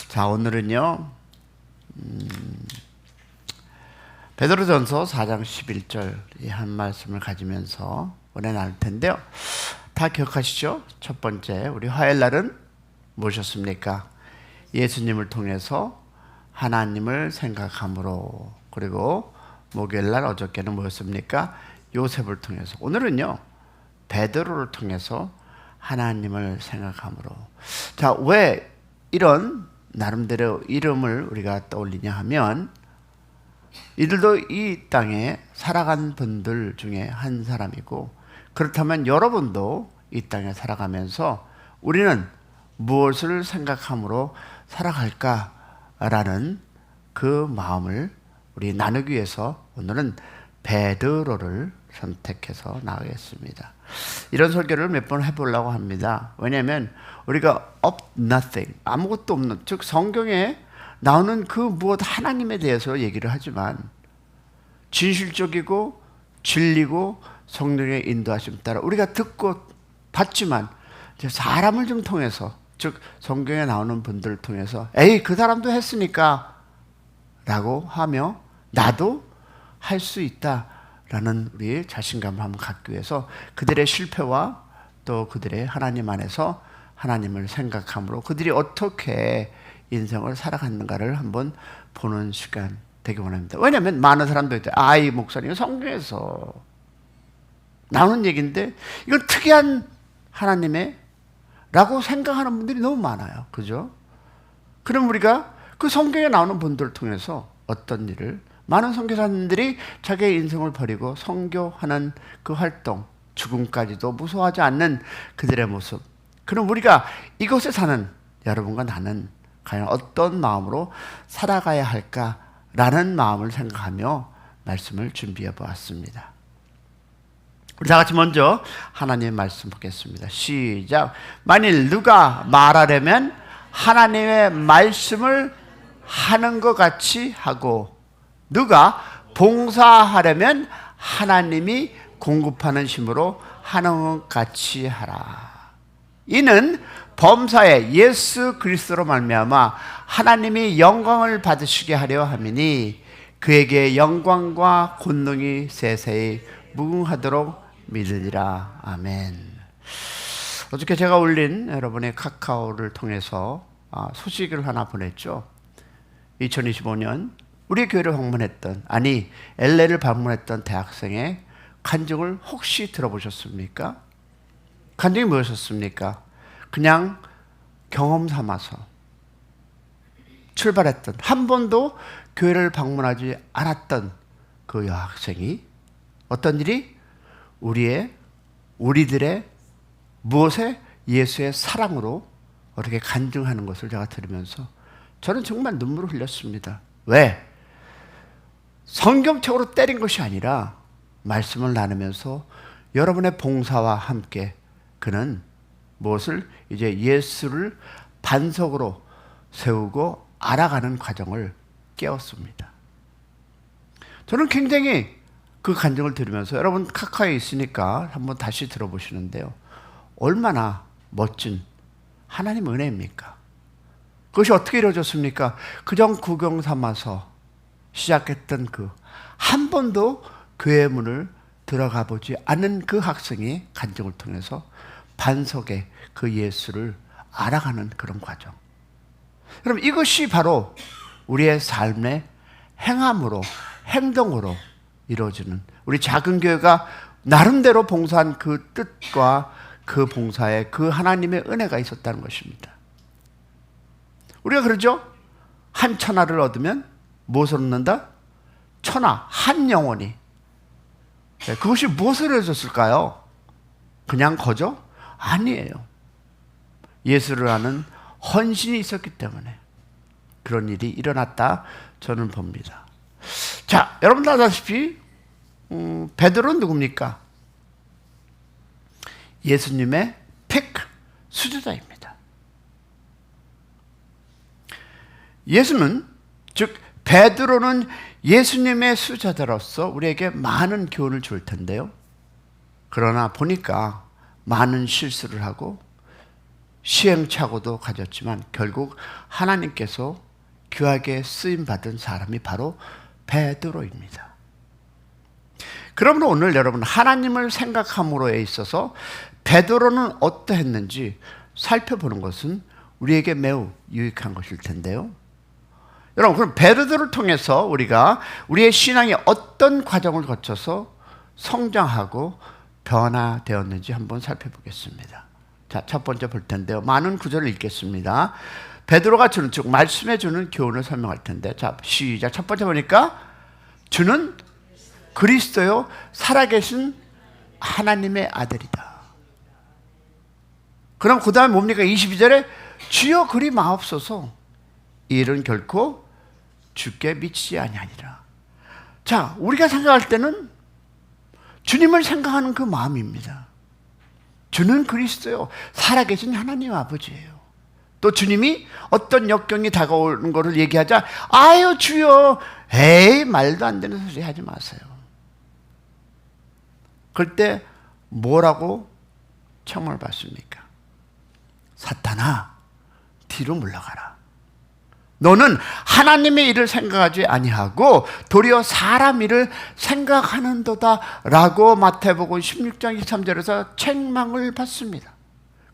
자, 오늘은요 베드로전서 4장 11절 이 한 말씀을 가지면서 은혜 나눌 텐데요. 다 기억하시죠? 첫 번째, 우리 화요일 날은 무엇이었습니까? 예수님을 통해서 하나님을 생각함으로. 그리고 목요일 날 어저께는 뭐였습니까? 요셉을 통해서. 오늘은요 베드로를 통해서 하나님을 생각함으로. 자, 왜 이런 나름대로 이름을 우리가 떠올리냐 하면, 이들도 이 땅에 살아간 분들 중에 한 사람이고, 그렇다면 여러분도 이 땅에 살아가면서 우리는 무엇을 생각함으로 살아갈까라는 그 마음을 우리 나누기 위해서 오늘은 베드로를 선택해서 나가겠습니다. 이런 설교를 몇 번 해보려고 합니다. 왜냐하면 우리가 of nothing, 아무것도 없는, 즉 성경에 나오는 그 무엇 하나님에 대해서 얘기를 하지만 진실적이고 진리고 성령의 인도하심 따라 우리가 듣고 봤지만 사람을 좀 통해서, 즉 성경에 나오는 분들을 통해서 에이 그 사람도 했으니까 라고 하며 나도 할 수 있다라는 우리 자신감을 한번 갖기 위해서 그들의 실패와 또 그들의 하나님 안에서 하나님을 생각함으로 그들이 어떻게 인생을 살아갔는가를 한번 보는 시간 되기 원합니다. 왜냐하면 많은 사람들이 이 목사님 성경에서 나오는 얘기인데 이건 특이한 하나님의 라고 생각하는 분들이 너무 많아요. 그죠? 그럼 우리가 그 성경에 나오는 분들을 통해서 어떤 일을, 많은 선교사님들이 자기의 인생을 버리고 선교하는 그 활동, 죽음까지도 무서워하지 않는 그들의 모습. 그럼 우리가 이곳에 사는 여러분과 나는 과연 어떤 마음으로 살아가야 할까라는 마음을 생각하며 말씀을 준비해 보았습니다. 우리 다 같이 먼저 하나님의 말씀 보겠습니다. 시작. 만일 누가 말하려면 하나님의 말씀을 하는 것 같이 하고, 누가 봉사하려면 하나님이 공급하는 힘으로 하는 것 같이 하라. 이는 범사에 예수 그리스도로 말미암아 하나님이 영광을 받으시게 하려 함이니 그에게 영광과 권능이 세세히 무궁하도록 믿으리라. 아멘. 어저께 제가 올린 여러분의 카카오를 통해서 소식을 하나 보냈죠. 2025년 우리 교회를 방문했던, LA를 방문했던 대학생의 간증을 혹시 들어보셨습니까? 간증이 무엇이었습니까? 그냥 경험 삼아서 출발했던, 한 번도 교회를 방문하지 않았던 그 여학생이 어떤 일이 우리들의 무엇에 예수의 사랑으로 어떻게 간증하는 것을 제가 들으면서 저는 정말 눈물을 흘렸습니다. 왜? 성경책으로 때린 것이 아니라 말씀을 나누면서 여러분의 봉사와 함께 그는 무엇을 이제 예수를 반석으로 세우고 알아가는 과정을 깨웠습니다. 저는 굉장히 그 간증을 들으면서, 여러분 카카오에 있으니까 한번 다시 들어보시는데요, 얼마나 멋진 하나님 은혜입니까? 그것이 어떻게 이루어졌습니까? 그저 구경 삼아서 시작했던 그 한 번도 교회 문을 들어가 보지 않은 그 학생이 간증을 통해서 반석의 그 예수를 알아가는 그런 과정. 그럼 이것이 바로 우리의 삶의 행함으로, 행동으로 이루어지는, 우리 작은 교회가 나름대로 봉사한 그 뜻과 그 봉사에 그 하나님의 은혜가 있었다는 것입니다. 우리가 그러죠? 한 천하를 얻으면 무엇을 얻는다? 천하, 한 영혼이. 그것이 무엇을 해줬을까요? 그냥 거저? 아니에요. 예수를 아는 헌신이 있었기 때문에 그런 일이 일어났다 저는 봅니다. 자, 여러분들 아다시피 베드로는 누굽니까? 예수님의 픽 수제자입니다. 예수는, 즉 베드로는 예수님의 수제자로서 우리에게 많은 교훈을 줄 텐데요, 그러나 보니까 많은 실수를 하고 시행착오도 가졌지만 결국 하나님께서 귀하게 쓰임받은 사람이 바로 베드로입니다. 그러므로 오늘 여러분, 하나님을 생각함으로에 있어서 베드로는 어떠했는지 살펴보는 것은 우리에게 매우 유익한 것일 텐데요. 여러분, 그럼 베드로를 통해서 우리가 우리의 신앙이 어떤 과정을 거쳐서 성장하고 변화되었는지 한번 살펴보겠습니다. 자, 첫 번째 볼 텐데요. 많은 구절을 읽겠습니다. 베드로가 주는, 즉 말씀해 주는 교훈을 설명할 텐데, 자, 시작. 첫 번째 보니까 주는 그리스도요 살아계신 하나님의 아들이다. 그럼 그 다음에 뭡니까? 22절에 주여 그리 마옵소서, 이 일은 결코 주께 미치지 아니하니라. 자, 우리가 생각할 때는 주님을 생각하는 그 마음입니다. 주는 그리스도요 살아계신 하나님 아버지예요. 또 주님이 어떤 역경이 다가오는 것을 얘기하자, 아유 주여, 에이 말도 안 되는 소리 하지 마세요. 그럴 때 뭐라고 청을 받습니까? 사탄아, 뒤로 물러가라. 너는 하나님의 일을 생각하지 아니하고 도리어 사람 일을 생각하는도다 라고 마태복음 16장 23절에서 책망을 받습니다.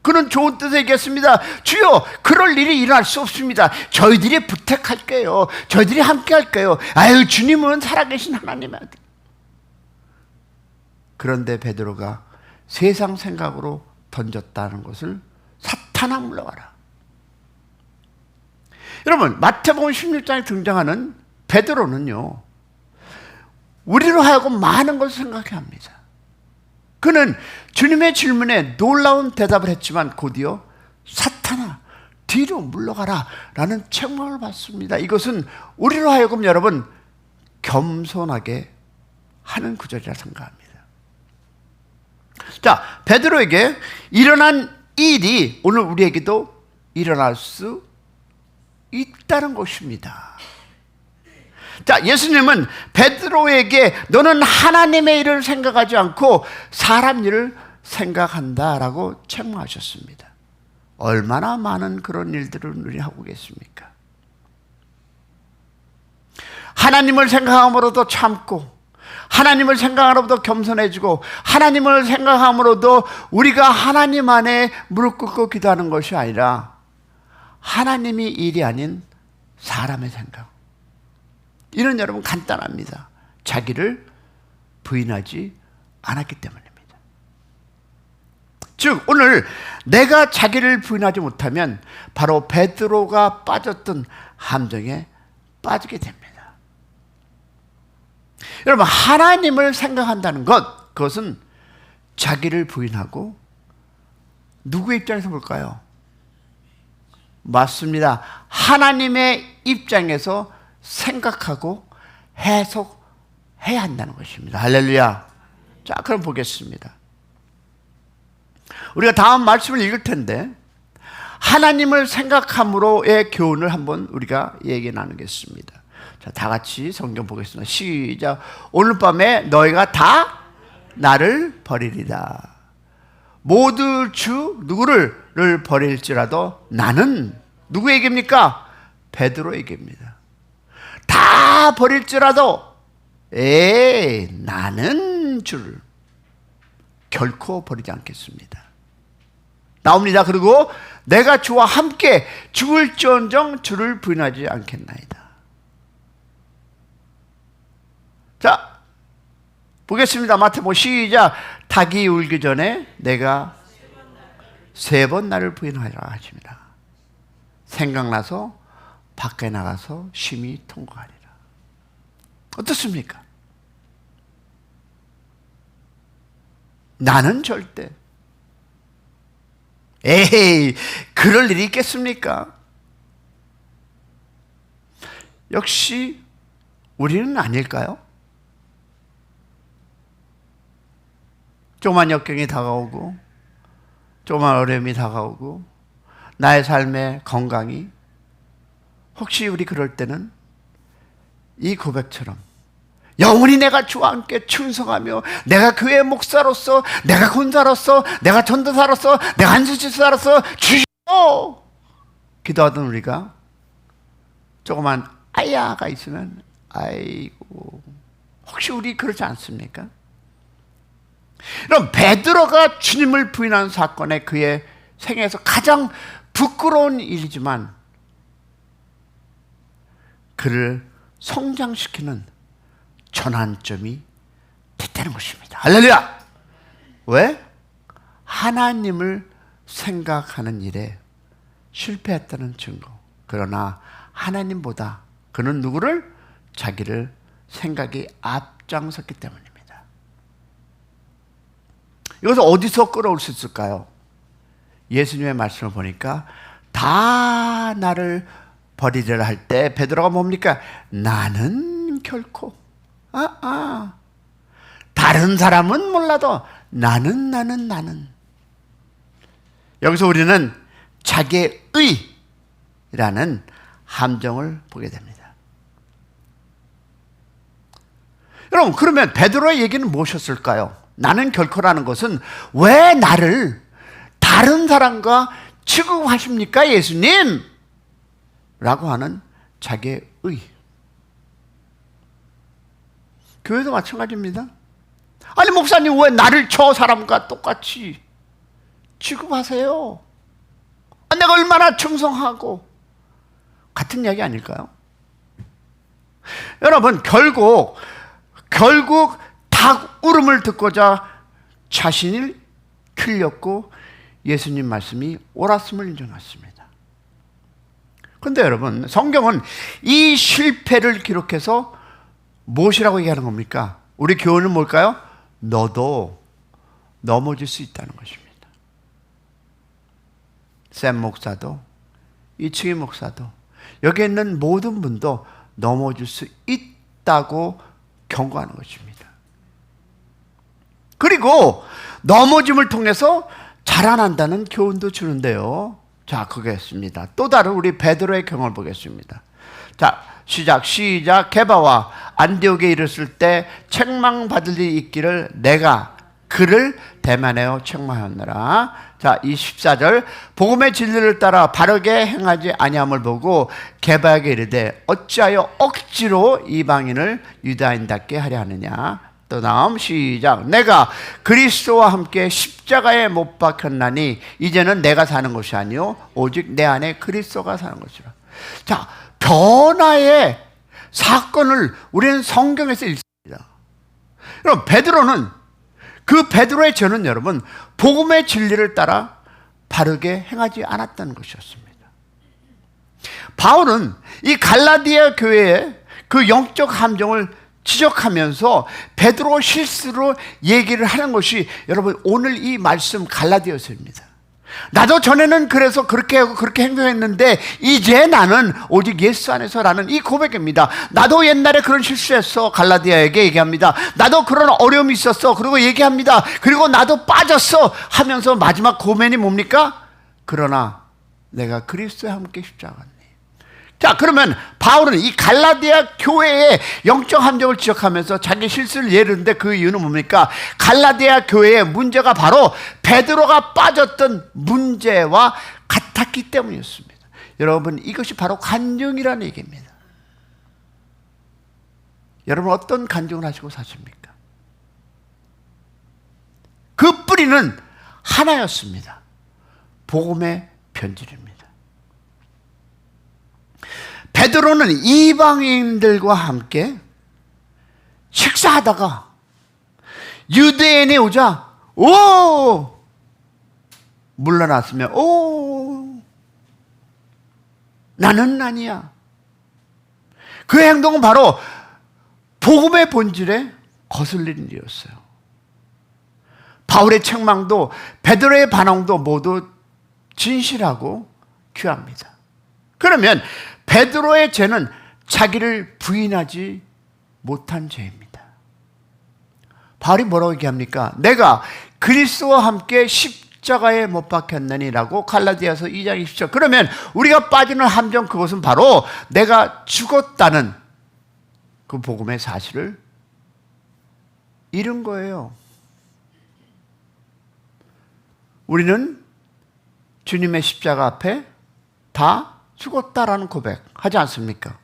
그는 좋은 뜻에 얘기했습니다. 주여, 그럴 일이 일어날 수 없습니다. 저희들이 부탁할게요. 저희들이 함께 할게요. 아유, 주님은 살아계신 하나님의 아들. 그런데 베드로가 세상 생각으로 던졌다는 것을, 사탄아 물러가라. 여러분, 마태복음 16장에 등장하는 베드로는요, 우리로 하여금 많은 것을 생각해야 합니다. 그는 주님의 질문에 놀라운 대답을 했지만 곧이어 사탄아 뒤로 물러가라 라는 책망을 받습니다. 이것은 우리로 하여금 여러분 겸손하게 하는 구절이라 생각합니다. 자, 베드로에게 일어난 일이 오늘 우리에게도 일어날 수 있다는 것입니다. 자, 예수님은 베드로에게 너는 하나님의 일을 생각하지 않고 사람 일을 생각한다라고 책망하셨습니다. 얼마나 많은 그런 일들을 우리 하고 계십니까? 하나님을 생각함으로도 참고, 하나님을 생각함으로도 겸손해지고, 하나님을 생각함으로도 우리가 하나님 안에 무릎 꿇고 기도하는 것이 아니라 하나님이 일이 아닌 사람의 생각. 이는 여러분 간단합니다. 자기를 부인하지 않았기 때문입니다. 즉 오늘 내가 자기를 부인하지 못하면 바로 베드로가 빠졌던 함정에 빠지게 됩니다. 여러분, 하나님을 생각한다는 것, 그것은 자기를 부인하고, 누구의 입장에서 볼까요? 맞습니다. 하나님의 입장에서 생각하고 해석해야 한다는 것입니다. 할렐루야. 자, 그럼 보겠습니다. 우리가 다음 말씀을 읽을 텐데, 하나님을 생각함으로의 교훈을 한번 우리가 얘기 나누겠습니다. 자, 다 같이 성경 보겠습니다. 시작. 오늘 밤에 너희가 다 나를 버리리다. 모두 주 누구를 버릴지라도 나는, 누구에게입니까? 베드로에게입니다. 다 버릴지라도 나는 주를 결코 버리지 않겠습니다. 나옵니다. 그리고 내가 주와 함께 죽을지언정 주를 부인하지 않겠나이다. 자, 보겠습니다. 마태복음 시작. 닭이 울기 전에 내가 3번 나를 부인하리라 하십니다. 생각나서 밖에 나가서 심히 통곡하리라. 어떻습니까? 나는 절대, 에이 그럴 일이 있겠습니까? 역시 우리는 아닐까요? 조그만 역경이 다가오고, 조그만 어려움이 다가오고, 나의 삶의 건강이, 혹시 우리 그럴 때는 이 고백처럼 영원히 내가 주와 함께 충성하며, 내가 교회 목사로서, 내가 권사로서, 내가 전도사로서, 내가 안수집사로서 주 기도하던 우리가 조그만 아야가 있으면 아이고, 혹시 우리 그렇지 않습니까? 그럼 베드로가 주님을 부인한 사건에 그의 생애에서 가장 부끄러운 일이지만 그를 성장시키는 전환점이 됐다는 것입니다. 할렐루야! 왜? 하나님을 생각하는 일에 실패했다는 증거. 그러나 하나님보다 그는 누구를? 자기를 생각이 앞장섰기 때문입니다. 이것을 어디서 끌어올 수 있을까요? 예수님의 말씀을 보니까 다 나를 버리려고 할 때 베드로가 뭡니까? 나는 결코 다른 사람은 몰라도 나는 여기서 우리는 자기의 의라는 함정을 보게 됩니다. 여러분, 그러면 베드로의 얘기는 무엇이었을까요? 나는 결코라는 것은 왜 나를 다른 사람과 취급하십니까, 예수님? 라고 하는 자기의 의. 교회도 마찬가지입니다. 아니, 목사님 왜 나를 저 사람과 똑같이 취급하세요? 내가 얼마나 충성하고. 같은 이야기 아닐까요? 여러분, 결국 닭 울음을 듣고자 자신을 틀렸고 예수님 말씀이 옳았음을 인정했습니다. 그런데 여러분, 성경은 이 실패를 기록해서 무엇이라고 얘기하는 겁니까? 우리 교훈은 뭘까요? 너도 넘어질 수 있다는 것입니다. 샘 목사도 이층희 목사도 여기 있는 모든 분도 넘어질 수 있다고 경고하는 것입니다. 그리고 넘어짐을 통해서 자라난다는 교훈도 주는데요. 자, 그겠습니다. 또 다른 우리 베드로의 경험을 보겠습니다. 자, 시작. 게바와 안디옥에 이르렀을 때 책망받을 일이 있기를 내가 그를 대면하여 책망하였노라. 자, 이 14절. 복음의 진리를 따라 바르게 행하지 아니함을 보고 게바에게 이르되 어찌하여 억지로 이방인을 유다인답게 하려 하느냐. 또 다음 시작. 내가 그리스도와 함께 십자가에 못 박혔나니 이제는 내가 사는 것이 아니요 오직 내 안에 그리스도가 사는 것이라. 자, 변화의 사건을 우리는 성경에서 읽습니다. 여러분, 베드로는 그 베드로의 죄는 여러분 복음의 진리를 따라 바르게 행하지 않았다는 것이었습니다. 바울은 이 갈라디아 교회의 그 영적 함정을 지적하면서 베드로 실수로 얘기를 하는 것이 여러분 오늘 이 말씀 갈라디아서입니다. 나도 전에는 그래서 그렇게 하고 그렇게 행동했는데 이제 나는 오직 예수 안에서라는 이 고백입니다. 나도 옛날에 그런 실수했어. 갈라디아에게 얘기합니다. 나도 그런 어려움이 있었어. 그리고 얘기합니다. 그리고 나도 빠졌어 하면서 마지막 고백이 뭡니까? 그러나 내가 그리스도와 함께 십자가. 자, 그러면 바울은 이 갈라디아 교회의 영적 함정을 지적하면서 자기 실수를 예르는데 그 이유는 뭡니까? 갈라디아 교회의 문제가 바로 베드로가 빠졌던 문제와 같았기 때문이었습니다. 여러분, 이것이 바로 간증이라는 얘기입니다. 여러분, 어떤 간증을 하시고 사십니까? 그 뿌리는 하나였습니다. 복음의 변질입니다. 베드로는 이방인들과 함께 식사하다가 유대인이 오자 물러났으면 나는 아니야. 그 행동은 바로 복음의 본질에 거슬리는 일이었어요. 바울의 책망도 베드로의 반응도 모두 진실하고 귀합니다. 그러면 베드로의 죄는 자기를 부인하지 못한 죄입니다. 바울이 뭐라고 얘기합니까? 내가 그리스도와 함께 십자가에 못 박혔느니라고 갈라디아서 2장 20절. 그러면 우리가 빠지는 함정, 그것은 바로 내가 죽었다는 그 복음의 사실을 잃은 거예요. 우리는 주님의 십자가 앞에 다 죽었다라는 고백하지 않습니까?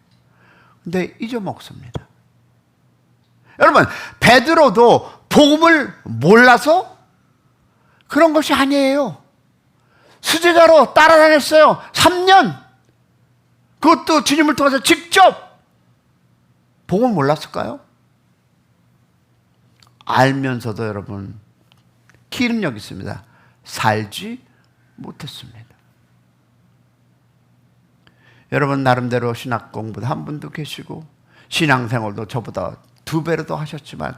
근데 잊어먹습니다. 여러분, 베드로도 복음을 몰라서 그런 것이 아니에요. 수제자로 따라다녔어요. 3년. 그것도 주님을 통해서 직접. 복음 몰랐을까요? 알면서도 여러분, 기름력 있습니다. 살지 못했습니다. 여러분, 나름대로 신학 공부도 한 분도 계시고 신앙생활도 저보다 2배로 더 하셨지만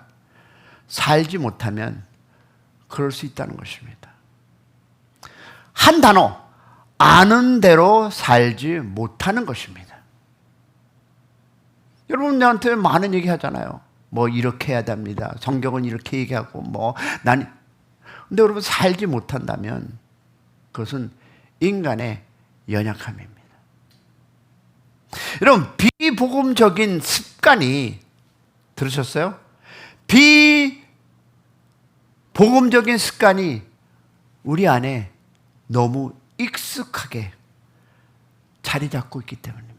살지 못하면 그럴 수 있다는 것입니다. 한 단어, 아는 대로 살지 못하는 것입니다. 여러분, 저한테 많은 얘기 하잖아요. 뭐 이렇게 해야 됩니다. 성경은 이렇게 얘기하고 근데 여러분, 살지 못한다면 그것은 인간의 연약함입니다. 여러분, 비복음적인 습관이 들으셨어요? 비복음적인 습관이 우리 안에 너무 익숙하게 자리 잡고 있기 때문입니다.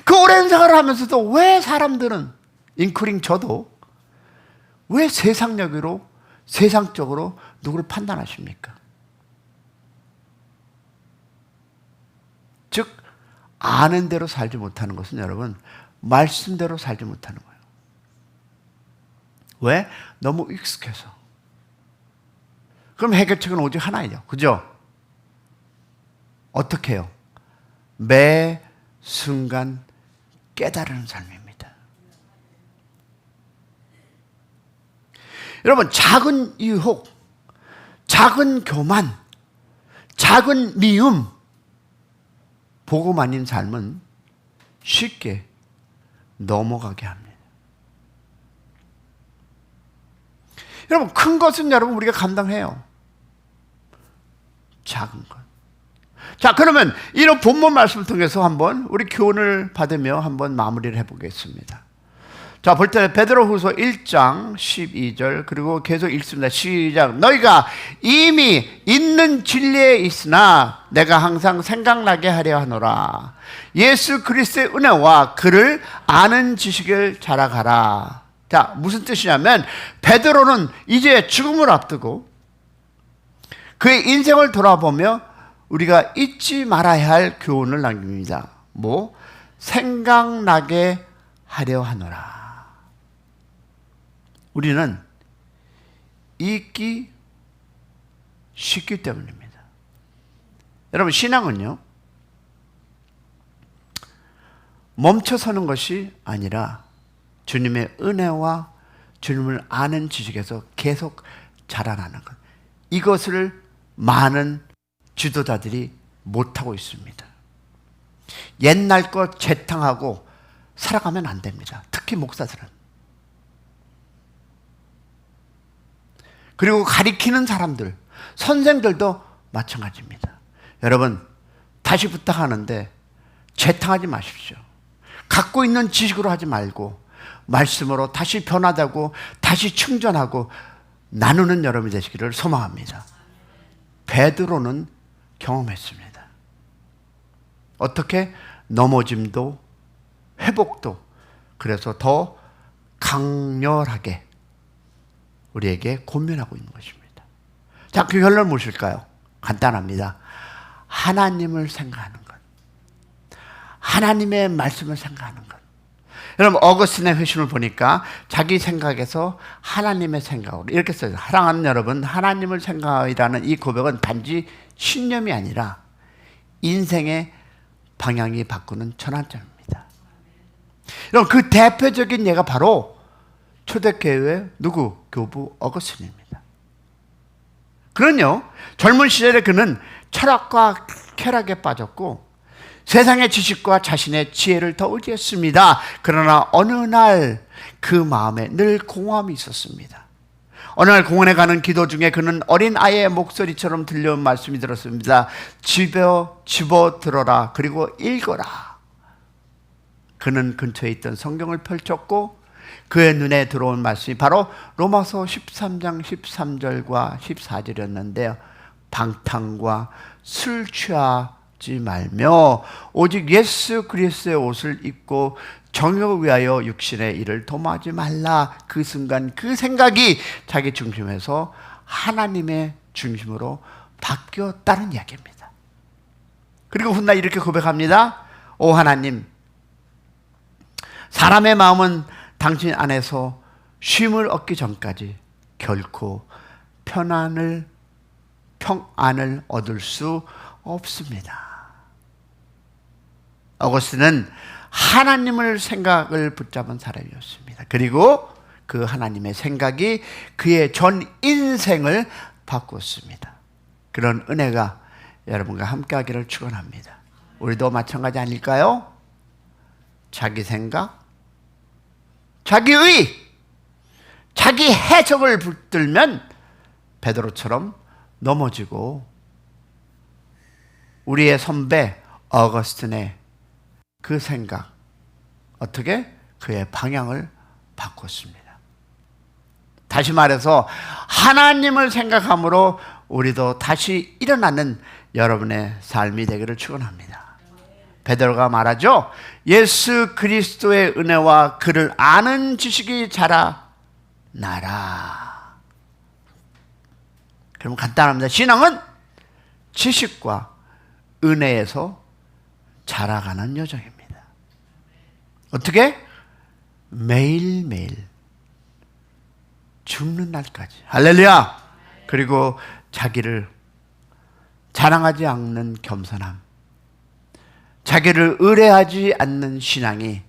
그 오랜 생활을 하면서도 왜 사람들은, 인클링 저도, 왜 세상적으로 누구를 판단하십니까? 즉, 아는 대로 살지 못하는 것은 여러분, 말씀대로 살지 못하는 거예요. 왜? 너무 익숙해서. 그럼 해결책은 오직 하나예요. 그죠? 어떻게 해요? 매 순간 깨달은 삶입니다. 여러분, 작은 유혹, 작은 교만, 작은 미움, 복음 아닌 삶은 쉽게 넘어가게 합니다. 여러분, 큰 것은 여러분 우리가 감당해요. 작은 것. 자, 그러면 이런 본문 말씀을 통해서 한번 우리 교훈을 받으며 한번 마무리를 해보겠습니다. 자, 볼 때 베드로후서 1장 12절 그리고 계속 읽습니다. 시작. 너희가 이미 있는 진리에 있으나 내가 항상 생각나게 하려 하노라. 예수 그리스도의 은혜와 그를 아는 지식을 자라가라. 자, 무슨 뜻이냐면 베드로는 이제 죽음을 앞두고 그의 인생을 돌아보며 우리가 잊지 말아야 할 교훈을 남깁니다. 생각나게 하려 하노라. 우리는 잊기 쉽기 때문입니다. 여러분, 신앙은요, 멈춰서는 것이 아니라 주님의 은혜와 주님을 아는 지식에서 계속 자라나는 것. 이것을 많은 지도자들이 못하고 있습니다. 옛날 것 재탕하고 살아가면 안 됩니다. 특히 목사들은. 그리고 가리키는 사람들, 선생들도 마찬가지입니다. 여러분, 다시 부탁하는데 재탕하지 마십시오. 갖고 있는 지식으로 하지 말고 말씀으로 다시 변화되고 다시 충전하고 나누는 여러분이 되시기를 소망합니다. 베드로는 경험했습니다. 어떻게? 넘어짐도 회복도. 그래서 더 강렬하게 우리에게 권면하고 있는 것입니다. 자, 그 결론은 무엇일까요? 간단합니다. 하나님을 생각하는 것. 하나님의 말씀을 생각하는 것. 여러분, 어거스틴의 회심을 보니까 자기 생각에서 하나님의 생각으로 이렇게 써요. 사랑하는 여러분, 하나님을 생각이라는 이 고백은 단지 신념이 아니라 인생의 방향이 바꾸는 전환점입니다. 여러분, 그 대표적인 예가 바로 초대교회의 교부 어거스틴입니다. 그는요, 젊은 시절에 그는 철학과 쾌락에 빠졌고 세상의 지식과 자신의 지혜를 더 의지했습니다. 그러나 어느 날 그 마음에 늘 공허함이 있었습니다. 어느 날 공원에 가는 기도 중에 그는 어린 아이의 목소리처럼 들려온 말씀이 들었습니다. 집어 들어라, 그리고 읽어라. 그는 근처에 있던 성경을 펼쳤고 그의 눈에 들어온 말씀이 바로 로마서 13장 13절과 14절이었는데요. 방탕과 술 취하지 말며 오직 예수 그리스도의 옷을 입고 정욕을 위하여 육신의 일을 도모하지 말라. 그 순간 그 생각이 자기 중심에서 하나님의 중심으로 바뀌었다는 이야기입니다. 그리고 훗날 이렇게 고백합니다. 오 하나님, 사람의 마음은 당신 안에서 쉼을 얻기 전까지 결코 평안을 얻을 수 없습니다. 어거스틴은 하나님을 생각을 붙잡은 사람이었습니다. 그리고 그 하나님의 생각이 그의 전 인생을 바꿨습니다. 그런 은혜가 여러분과 함께하기를 축원합니다. 우리도 마찬가지 아닐까요? 자기 생각, 자기의, 자기 해석을 붙들면 베드로처럼 넘어지고 우리의 선배 어거스틴의 그 생각, 어떻게? 그의 방향을 바꿨습니다. 다시 말해서 하나님을 생각함으로 우리도 다시 일어나는 여러분의 삶이 되기를 축원합니다. 베드로가 말하죠. 예수 그리스도의 은혜와 그를 아는 지식이 자라나라. 그럼 간단합니다. 신앙은 지식과 은혜에서 자라가는 여정입니다. 어떻게? 매일매일 죽는 날까지. 할렐루야. 그리고 자기를 자랑하지 않는 겸손함, 자기를 의뢰하지 않는 신앙이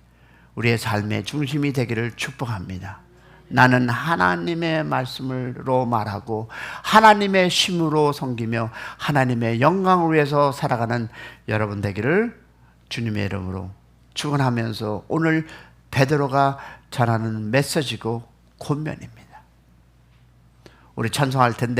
우리의 삶의 중심이 되기를 축복합니다. 나는 하나님의 말씀으로 말하고 하나님의 심으로 섬기며 하나님의 영광을 위해서 살아가는 여러분 되기를 주님의 이름으로 축원하면서 오늘 베드로가 전하는 메시지고 권면입니다. 우리 찬송할 텐데